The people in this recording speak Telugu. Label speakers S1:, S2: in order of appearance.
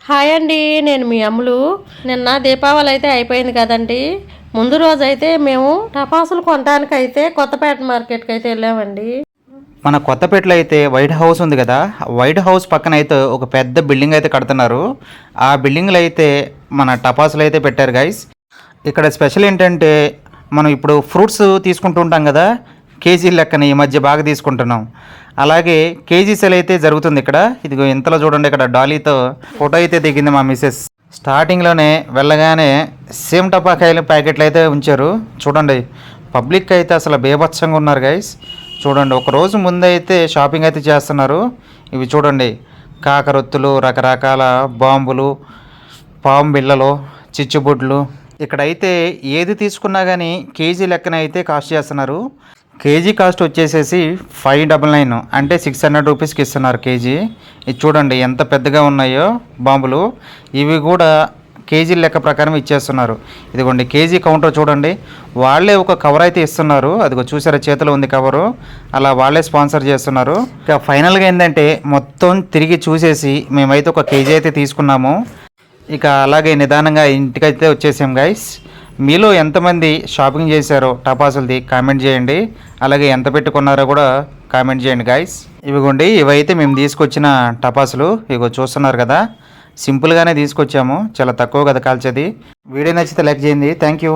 S1: హాయ్ అండి, నేను మీ అమ్ములు. నిన్న దీపావళి అయితే అయిపోయింది కదండి. ముందు రోజు అయితే మేము టపాసులు కొనడానికి అయితే కొత్తపేట మార్కెట్కి అయితే వెళ్ళామండి.
S2: మన కొత్తపేటలో అయితే వైట్ హౌస్ ఉంది కదా, వైట్ హౌస్ పక్కన అయితే ఒక పెద్ద బిల్డింగ్ అయితే కడుతున్నారు. ఆ బిల్డింగ్లో అయితే మన టపాసులు అయితే పెట్టారు గైస్. ఇక్కడ స్పెషల్ ఏంటంటే మనం ఇప్పుడు ఫ్రూట్స్ తీసుకుంటూ ఉంటాం కదా, కేజీ లెక్కన ఈ మధ్య బాగా తీసుకుంటున్నాం. అలాగే కేజీ సెల్ అయితే జరుగుతుంది ఇక్కడ. ఇదిగో ఇంతలో చూడండి, ఇక్కడ డాలీతో ఫోటో అయితే దిగింది మా మిసెస్. స్టార్టింగ్లోనే వెళ్ళగానే సేమ్ టపాకాయలు ప్యాకెట్లు అయితే ఉంచారు. చూడండి, పబ్లిక్ అయితే అసలు బేభత్సంగా ఉన్నారు గైస్. చూడండి, ఒక రోజు ముందైతే షాపింగ్ అయితే చేస్తున్నారు. ఇవి చూడండి, కాకరొత్తులు, రకరకాల బాంబులు, పాము బిళ్ళలు, చిచ్చుబుడ్లు. ఇక్కడైతే ఏది తీసుకున్నా కానీ కేజీ లెక్కన అయితే కాస్ట్ చేస్తున్నారు. కేజీ కాస్ట్ వచ్చేసేసి 599, అంటే 600 రూపీస్కి ఇస్తున్నారు కేజీ. ఇది చూడండి ఎంత పెద్దగా ఉన్నాయో బాంబులు. ఇవి కూడా కేజీ లెక్క ప్రకారం ఇచ్చేస్తున్నారు. ఇదిగోండి కేజీ కౌంటర్ చూడండి, వాళ్ళే ఒక కవర్ అయితే ఇస్తున్నారు. అదిగో చూసారా, చేతిలో ఉంది కవరు. అలా వాళ్ళే స్పాన్సర్ చేస్తున్నారు. ఇక ఫైనల్గా ఏంటంటే మొత్తం తిరిగి చూసేసి మేమైతే ఒక కేజీ అయితే తీసుకున్నాము. ఇక అలాగే నిదానంగా ఇంటికైతే వచ్చేసాం గైస్. మీలో ఎంతమంది షాపింగ్ చేశారో టపాసులది కామెంట్ చేయండి. అలాగే ఎంత పెట్టుకున్నారో కూడా కామెంట్ చేయండి గైస్. ఇవిగోండి, ఇవైతే మేము తీసుకొచ్చిన టపాసులు. ఇగో చూస్తున్నారు కదా, సింపుల్గానే తీసుకొచ్చాము. చాలా తక్కువ కదా కాల్చేది. వీడియో నచ్చితే లైక్ చేయండి. Thank you.